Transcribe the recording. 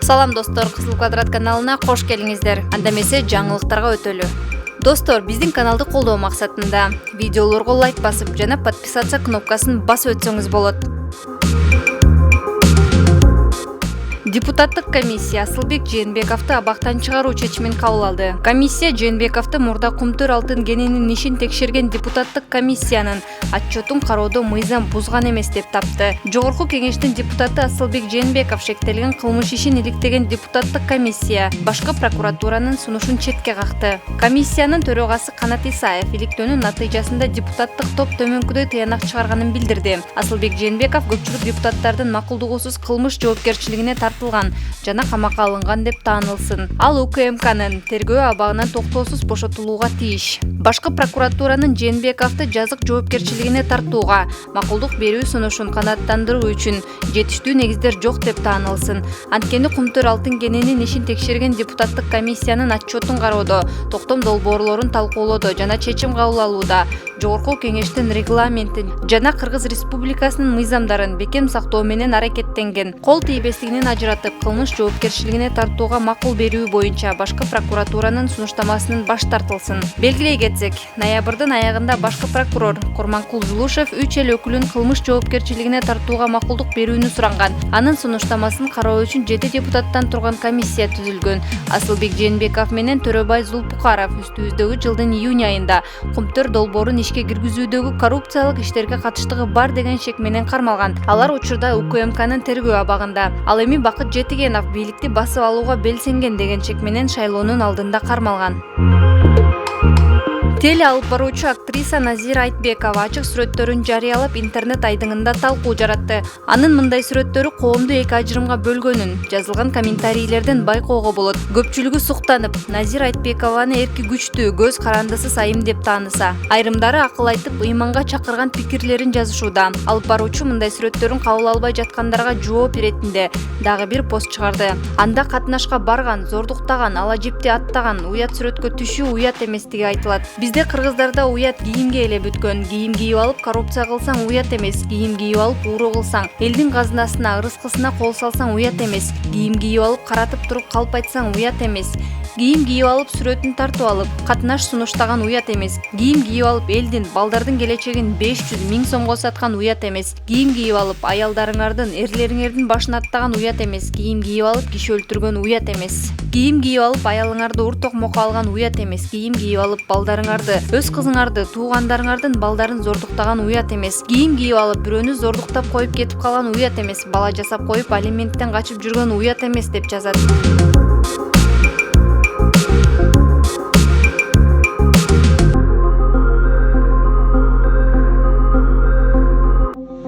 Салам достор, Кызыл квадрат каналына кош келиңиздер. Анда эмесе жаңылыктарга өтөлү. Достор, биздин каналды колдоо максатында видеолорго лайк басып жана подписаться кнопкасын басып өтсөңүз болот. Депутаттык комиссия Асылбек Жээнбековду абактан чыгаруу чечимин кабыл алды. Комиссия Жээнбековду мурда Кумтөр алтын кененин ишин текшерген депутаттык комиссиянын отчетун кароодо мыйзам бузган эмес деп тапты. Жогорку кеңештин депутаты Асылбек Жээнбеков шектелген кылмыш ишин иликтеген депутаттык комиссия башкы прокуратуранын сунушун четке какты. Комиссиянын төрөгасы Канат Исаев иликтөөнүн натыйжасында депутаттык топ төмөнкүдөй тыянак чыгарганын билдирди. Асылбек Жээнбеков көпчүлүк депутаттардын макулдугусуз кылмыш жоопкерчилигине тартылган жана камакка алынган деп таанылсын. Ал УКМКнын тергөө абагынан токтоосуз бошотулууга тийиш. Башкы прокуратуранын Жээнбековду жазык жоопкерчилигине тартууга макулдук берүү сунушун канааттандыруу үчүн жетиштүү негиздер жок деп таанылсын. Анткени Кумтөр алтын кененин ишин текшерген депутаттык комиссиянын отчетун кароодо, токтом долбоорлорун талкуулоодо жана чечим кабыл алууда Жогорку кеңештин регламентин жана Кыргыз Республикасынын мыйзамдарын бекем сактоо менен аракеттенген. Кол тийбестигинен ажыратып, кылмыш жоопкерчилигине тартууга макул берүү боюнча башкы прокуратуранын сунуштамасынан баш тартылсын. Белгилей кетсек, ноябрдын аягында башкы прокурор Курманкул Зулушев 3 эл өкүлүн кылмыш жоопкерчилигине тартууга макулдук берүүнү суранган. Анын сунуштамасын кароо үчүн 7 депутаттан турган комиссия түзүлгөн. Асылбек Жээнбеков менен Төрөбай Зулпукаров үстүбүздөгү жылдын июнь айында Кумтөр долбоорун ишке киргизүүдөгү коррупциялык иштерге катыштыгы бар деген шек менен кармалган. Алар учурда УКМКнын тергөө абагында. Ал эми Бакыт Жетигенов бийликти басып алууга белсенген деген чек менен шайлоонун алдында кармалган. Теле алып баруучу актриса Назира Айтбекова ачык сүрөттөрүн жарыялап интернет айдыңында талкуу жаратты. Анын мындай сүрөттөрү коомду эки ажырымга бөлгөнүн жазылган комментарийлерден байкоого болот. Көпчүлүгү суктанып, Назира Айтбекованы эрки күчтүү, көз карандысыз айым деп тааныса. Айрымдары акыл айтып, ыйманга чакырган пикирлерин жазышууда. Алып баруучу мындай сүрөттөрүн кабыл албай жаткандарга жооп иретинде дагы бир пост чыгарды. Анда катнашка барган, зордуктаган, ала жипти аттаган, уят сүрөткө түшүү уят эместиги айтылат. Бизде кыргыздарда уят кийимге эле бүткөн. Кийим кийип алып коррупция кылсаң уят эмес. Кийим кийип алып ууру кылсаң, элдин казынасына, ырыскысына кол салсаң уят эмес. Кийим кийип алып каратып туруп калп айтсаң уят эмес. Кийим кийип алып сүрөтүн тартып алып катнаш сунуштаган уят эмес. Кийим кийип алып элдин, балдардын келечегин 500.000 сомго саткан уят эмес. Кийим кийип алып аялдарыңардын, эрлериңердин башын аттаган уят эмес. Кийим кийип алып киши өлтүргөн уят эмес. Кийим кийип алып аялыңарды ур токмокко алган уят эмес. Кийим кийип алып балдарыңарды, өз кызыңарды, туугандарыңардын балдарын зордуктаган уят эмес. Кийим кийип алып бирөөнү зордуктап коюп кетип калган уят эмес. Бала жасап коюп алименттен качып жүргөн уят эмес деп жазат.